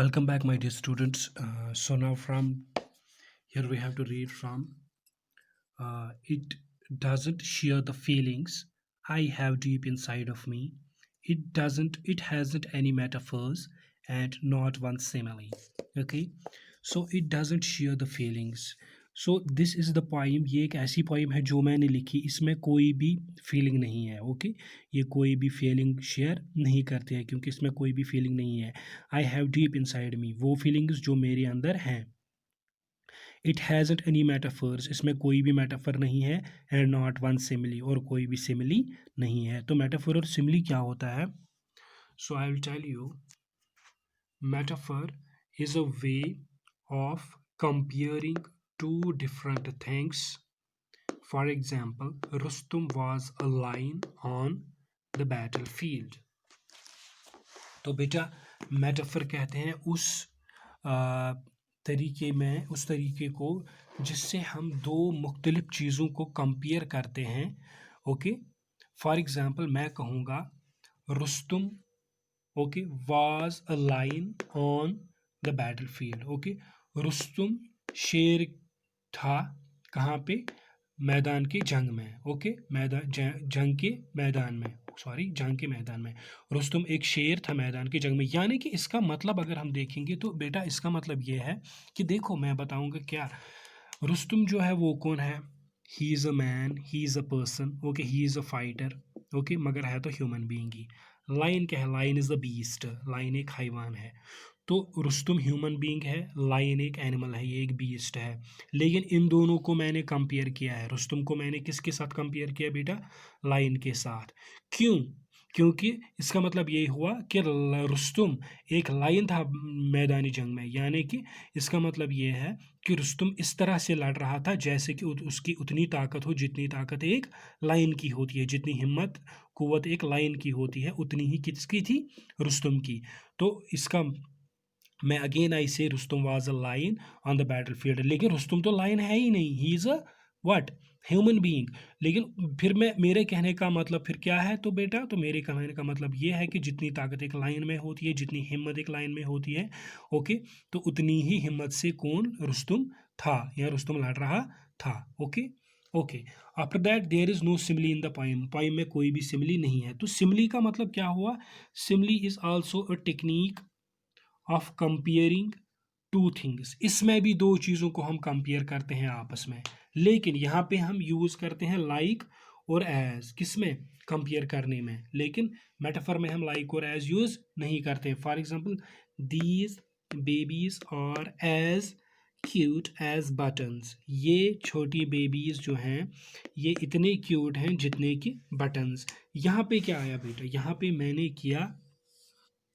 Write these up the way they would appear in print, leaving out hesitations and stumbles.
Welcome back, my dear students. So now from here we have to read from it doesn't share the feelings I have deep inside of me. It hasn't any metaphors and not one simile. Okay, so it doesn't share the feelings. So this is the poem. ये एक ऐसी poem है जो मैंने लिखी, इसमें कोई भी फीलिंग नहीं है। ओके, ये कोई भी फीलिंग शेयर नहीं करते हैं क्योंकि इसमें कोई भी फीलिंग नहीं है। I have deep inside me, वो फीलिंग्स जो मेरे अंदर हैं। इट हैज़ंट एनी मेटाफर्स, इसमें कोई भी मेटाफर नहीं है। एंड नॉट वन सिमिली, और कोई भी सिमिली नहीं है। तो मेटाफर और सिमिली क्या होता है? So I will tell you. Metaphor is a way of comparing two different things. For example, Rustum was a lion on the battlefield. तो बेटा मेटाफर कहते हैं उस तरीके में, उस तरीके को जिससे हम दो मुख्तलिफ चीज़ों को कंपेयर करते हैं। ओके, फॉर एग्जाम्पल मैं कहूँगा Rustum okay was a lion on the battlefield. Okay, Rustum शेर था कहाँ पे? मैदान के जंग में। ओके, मैदान जंग के मैदान में, सॉरी जंग के मैदान में रुस्तुम एक शेर था मैदान के जंग में। यानी कि इसका मतलब अगर हम देखेंगे तो बेटा इसका मतलब ये है कि देखो मैं बताऊंगा क्या। रुस्तुम जो है वो कौन है? He is a man, he is a person. Okay, he is a fighter. Okay, मगर है तो ह्यूमन बीइंग ही। लायन क्या है? Lion is the beast, lion एक हैवान है। तो रुस्तुम ह्यूमन बीइंग है, लायन एक एनिमल है, ये एक बीस्ट है। लेकिन इन दोनों को मैंने कंपेयर किया है। रुस्तुम को मैंने किसके साथ कंपेयर किया बेटा? लायन के साथ। क्यों? क्योंकि इसका मतलब ये हुआ कि रुस्तुम एक लायन था मैदानी जंग में। यानी कि इसका मतलब ये है कि रुस्तुम इस तरह से लड़ रहा था जैसे कि उसकी उतनी ताकत हो जितनी ताकत एक लायन की होती है, जितनी हिम्मत कुव्वत एक लायन की होती है उतनी ही किसकी थी? रुस्तुम की। तो इसका मैं again I say Rustum was a lion on the battle field. लेकिन रुस्तुम तो लायन है ही नहीं, he is a what? Human being. लेकिन फिर मैं, मेरे कहने का मतलब फिर क्या है? तो बेटा तो मेरे कहने का मतलब ये है कि जितनी ताकत एक लायन में होती है, जितनी हिम्मत एक लायन में होती है, ओके, तो उतनी ही हिम्मत से कौन? रुस्तुम था, या रुस्तुम लड़ रहा था। Okay okay, after that there is no simile in the poem. Poem में कोई भी सिमिली नहीं है। तो सिमिली का मतलब क्या हुआ? Simile is also a technique of comparing two things. इसमें भी दो चीज़ों को हम कंपेयर करते हैं आपस में, लेकिन यहाँ पे हम यूज़ करते हैं लाइक और एज। किसमें? कंपेयर करने में। लेकिन मेटाफर में हम लाइक और एज यूज़ नहीं करते। For example, these babies are as cute as buttons. ये छोटी बेबीज जो हैं ये इतने क्यूट हैं जितने कि बटन्स। यहाँ पे क्या आया बेटा? यहाँ पे मैंने किया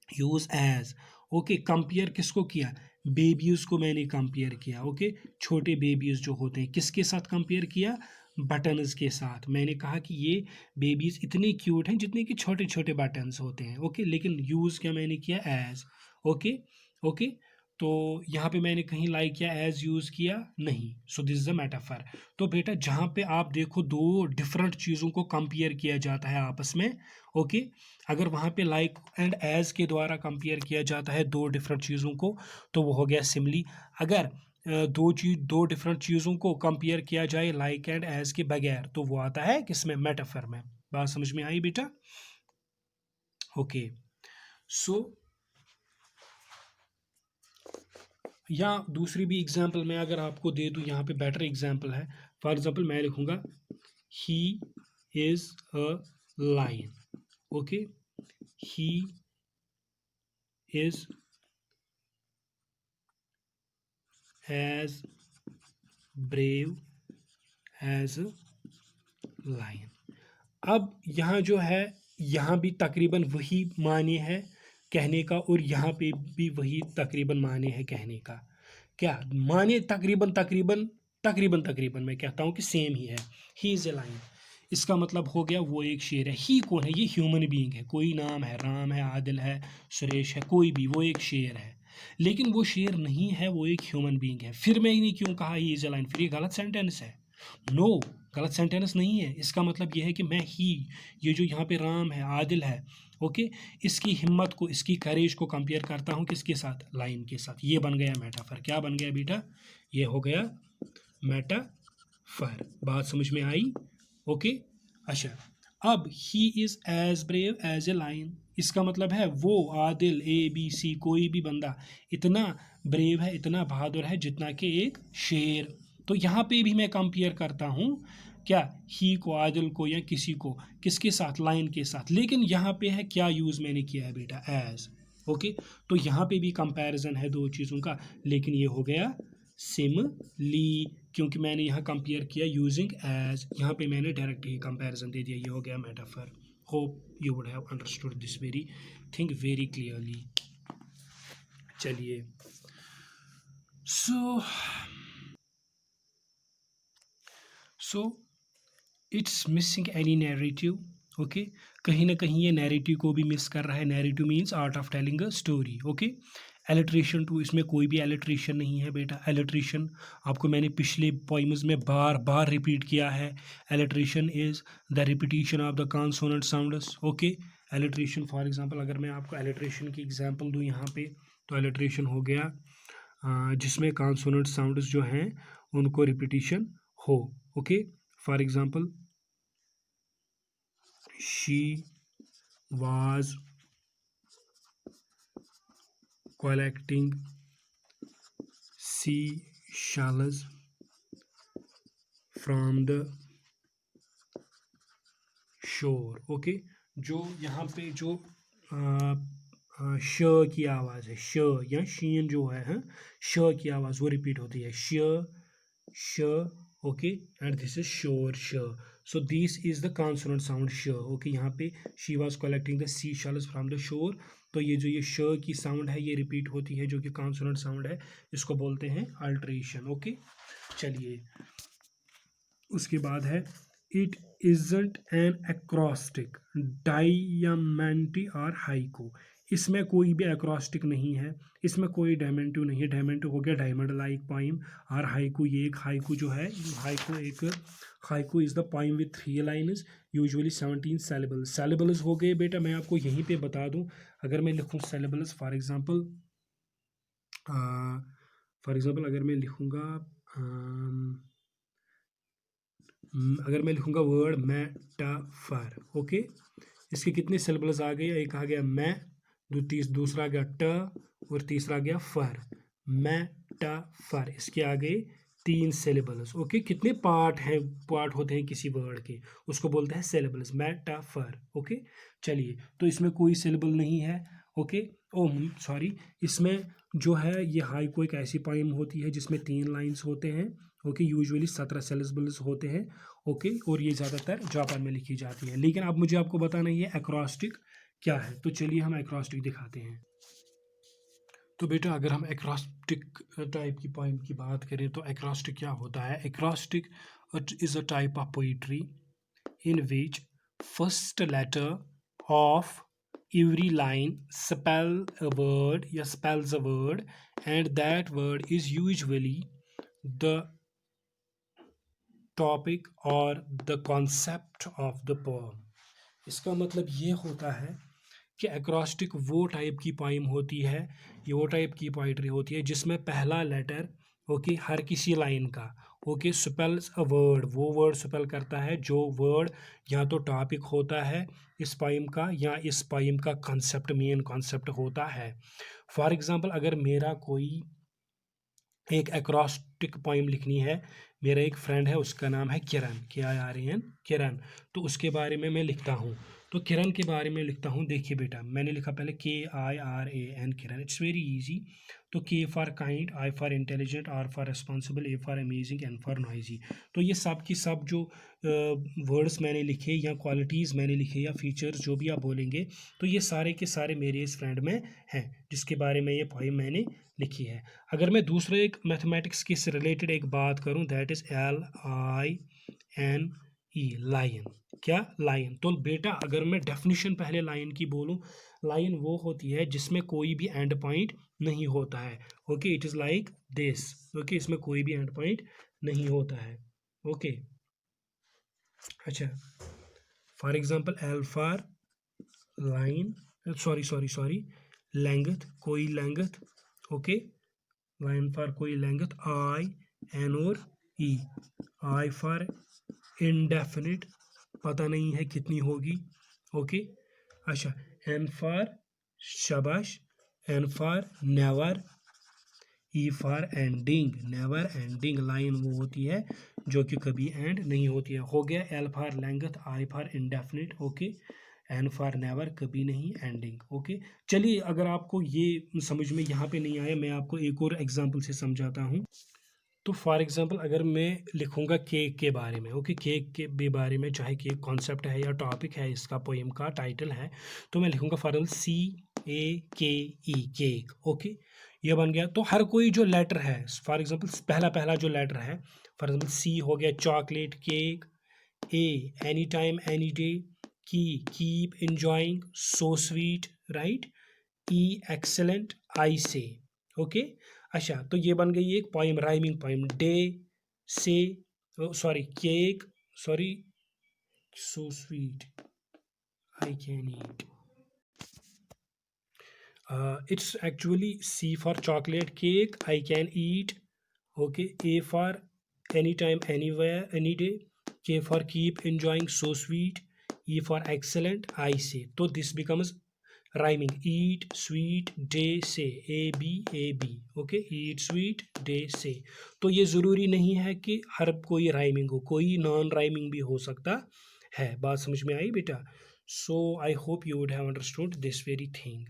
यूज एज। ओके, कंपेयर किसको किया? बेबीज को मैंने कंपेयर किया। ओके, छोटे बेबीज जो होते हैं किसके साथ कंपेयर किया? बटन्स के साथ। मैंने कहा कि ये बेबीज इतने क्यूट हैं जितने कि छोटे छोटे बटन्स होते हैं। ओके, लेकिन यूज क्या मैंने किया? एज। ओके ओके, तो यहाँ पे मैंने कहीं लाइक किया, एज यूज किया नहीं। So this is a metaphor. तो बेटा जहाँ पे आप देखो दो डिफरेंट चीज़ों को कंपेयर किया जाता है आपस में, ओके, अगर वहाँ पे लाइक एंड एज के द्वारा कंपेयर किया जाता है दो डिफरेंट चीज़ों को तो वो हो गया सिमली। अगर दो डिफरेंट चीज़ों को कंपेयर किया जाए लाइक एंड एज के बगैर तो वो आता है किसमें? मेटाफर में। बात समझ में आई बेटा? ओके, सो या दूसरी भी एग्जांपल मैं अगर आपको दे दूं, यहाँ पे बेटर एग्जांपल है। फॉर एग्जांपल मैं लिखूंगा he is a lion. Okay, he is as brave as lion. अब यहाँ जो है, यहाँ भी तकरीबन वही माने है कहने का और यहाँ पे भी वही तकरीबन माने है कहने का। क्या माने? तकरीबन तकरीबन तकरीबन तकरीबन मैं कहता हूँ कि सेम ही है। ही इज़ ए लायन, इसका मतलब हो गया वो एक शेर है। ही कौन है? ये ह्यूमन बीइंग है। कोई नाम है, राम है, आदिल है, सुरेश है, कोई भी, वो एक शेर है। लेकिन वो शेर नहीं है, वो एक ह्यूमन बीइंग है। फिर मैंने क्यों कहा ही इज़ ए लायन? फिर ये गलत सेंटेंस है। नो, गलत सेंटेंस नहीं है। इसका मतलब यह है कि मैं ही, ये जो यहाँ पे राम है, आदिल है, ओके, इसकी हिम्मत को, इसकी करेज को कंपेयर करता हूँ किसके साथ, लाइन के साथ। ये बन गया मेटाफर। क्या बन गया बेटा, ये हो गया मेटाफर। बात समझ में आई? ओके। अच्छा, अब he is as brave as a lion, इसका मतलब है वो आदिल, ABC कोई भी बंदा इतना ब्रेव है, इतना बहादुर है जितना कि एक शेर। तो यहाँ पे भी मैं कंपेयर करता हूँ क्या, ही को, आदिल को, या किसी को किसके साथ, लाइन के साथ। लेकिन यहाँ पे है क्या यूज़ मैंने किया है बेटा, एज। ओके, तो यहाँ पे भी कंपैरिजन है दो चीज़ों का, लेकिन ये हो गया सिमली, क्योंकि मैंने यहाँ कंपेयर किया यूजिंग एज। यहाँ पे मैंने डायरेक्ट ही कंपैरिजन दे दिया, ये हो गया metaphor. Hope you would have understood this very thing very clearly. चलिए, so it's missing any narrative. Okay, कहीं ना कहीं ये नैरेटिव को भी मिस कर रहा है। Narrative means art of telling a story. Okay, alliteration too, इसमें कोई भी एलिट्रेशन नहीं है बेटा। एलिट्रेशन आपको मैंने पिछले पोइम्स में बार बार रिपीट किया है। Alliteration is the repetition of the consonant sounds. Okay, alliteration for example अगर मैं आपको एलिट्रेशन की एग्जांपल दूं यहाँ पे, तो एलिट्रेशन हो गया जिसमें कॉन्सोनेंट साउंड्स जो हैं उनको रिपीटिशन हो। Okay, for example she was collecting seashells from the shore। Okay, जो यहाँ पे जो श की आवाज़ है, श या शीन जो है, हाँ, श की आवाज़ वो रिपीट होती है, श। ओके, एंड दिस इज शोर, श। So this is the consonant sound श। ओके, यहाँ पे she was collecting the sea shells from the shore. तो ये जो ये श की साउंड है ये रिपीट होती है, जो कि कॉन्सोनेंट साउंड है, इसको बोलते हैं अल्ट्रेशन। ओके, चलिए, उसके बाद है इट इजंट एन एक्रोस्टिक, डायमेंटी और हाइको। इसमें कोई भी एक्रोस्टिक नहीं है, इसमें कोई डायमेंटिव नहीं है। डायमेंटिव हो गया डायमंड लाइक पोइम, और हाइकू ये एक हाइकू जो है, haiku is the poem with 3 lines, usually 17 syllables. Syllables हो गए बेटा, मैं आपको यहीं पे बता दूं, अगर मैं लिखूं सेलेबल्स, फॉर एग्जांपल अगर मैं लिखूंगा अगर मैं लिखूंगा वर्ड मेटाफर। ओके, इसके कितने सिलेबल्स आ गए, एक आ गया मैं, दूसरा आ गया ट, और तीसरा आ गया फर। मेटाफर, इसके आ गए 3 सिलेबल्स। ओके, कितने पार्ट होते हैं किसी वर्ड के, उसको बोलते हैं सिलेबल्स, मेटाफर। ओके, चलिए, तो इसमें कोई सिलेबल नहीं है। ओके, ओ सॉरी, इसमें जो है ये हाइको एक ऐसी पोइम होती है जिसमें 3 लाइन्स होते हैं। ओके, यूजुअली 17 सिलेबल्स होते हैं। ओके, और ये ज़्यादातर जापान में लिखी जाती है। लेकिन अब मुझे आपको बताना है ये एक्रोस्टिक क्या है, तो चलिए हम एक्रोस्टिक दिखाते हैं। तो बेटा अगर हम एक्रोस्टिक टाइप की पोइम की बात करें तो एक्रोस्टिक क्या होता है। Acrostic is a type of poetry in which first letter of every line spells a word, and that word is usually the topic or the concept of the poem। इसका मतलब ये होता है कि एक्रोस्टिक वो टाइप की poem होती है, ये वो टाइप की पोइट्री होती है जिसमें पहला लेटर ओके हर किसी लाइन का ओके स्पेल्स अ वर्ड, वो वर्ड स्पेल करता है जो वर्ड या तो टॉपिक होता है इस पोइम का, या इस पोइम का कंसेप्ट, मेन कंसेप्ट होता है। फॉर एग्जांपल अगर मेरा कोई एक एक्रोस्टिक पोइम लिखनी है, मेरा एक फ्रेंड है उसका नाम है किरण, KIRN, किरण, तो उसके बारे में मैं लिखता हूँ। तो किरण के बारे में लिखता हूँ, देखिए बेटा मैंने लिखा पहले KIRAN Kiran, it's very easy. तो K for kind, I for intelligent, R for responsible, A for amazing, N for noisy. तो ये सब की सब जो वर्ड्स मैंने लिखे या क्वालिटीज़ मैंने लिखे या फीचर्स जो भी आप बोलेंगे, तो ये सारे के सारे मेरे इस फ्रेंड में हैं जिसके बारे में ये पोइम मैंने लिखी है। अगर मैं दूसरे एक मैथमेटिक्स के से रिलेटेड एक बात करूं, दैट इज LINE, लाइन। क्या, लाइन। तो बेटा अगर मैं डेफिनेशन पहले लाइन की बोलूं, लाइन वो होती है जिसमें कोई भी एंड पॉइंट नहीं होता है। Okay, it is like this. Okay, इसमें कोई भी एंड पॉइंट नहीं होता है। ओके, अच्छा, for example L for line, sorry length, कोई लेंथ, ओके, लाइन फॉर कोई लेंथ, आई, एन और ई, आई फॉर इनडेफिनिट, पता नहीं है कितनी होगी, ओके, अच्छा, एन फॉर शाबाश, N for never, E for ending, never ending line वो होती है जो कि कभी एंड नहीं होती है, हो गया। L for length, I for indefinite, okay, N for never, कभी नहीं एंडिंग, ओके। चलिए, अगर आपको ये समझ में यहाँ पे नहीं आया, मैं आपको एक और एग्जांपल से समझाता हूँ। तो फॉर एग्जांपल अगर मैं लिखूंगा केक के बारे में, ओके, केक के भी बारे में, चाहे केक कॉन्सेप्ट है या टॉपिक है, इसका पोएम का टाइटल है, तो मैं लिखूंगा for example CAKE, cake, okay, ये बन गया। तो हर कोई जो लेटर है, फॉर एग्जांपल पहला पहला जो लेटर है, फॉर एग्जांपल C हो गया chocolate cake, A any time any day, keep enjoying so sweet, right, E excellent, I say, okay. अच्छा, तो ये बन गई एक poem, rhyming poem, day say, sorry cake, sorry so sweet, I can eat, it's actually C for chocolate cake, I can eat, okay, A for anytime anywhere any day, K for keep enjoying so sweet, E for excellent, I say, so this becomes rhyming, eat sweet day say, A B okay, eat sweet day say। तो ये ज़रूरी नहीं है कि हर कोई rhyming हो, कोई non rhyming भी हो सकता है। बात समझ में आई बेटा? So I hope you would have understood this very thing.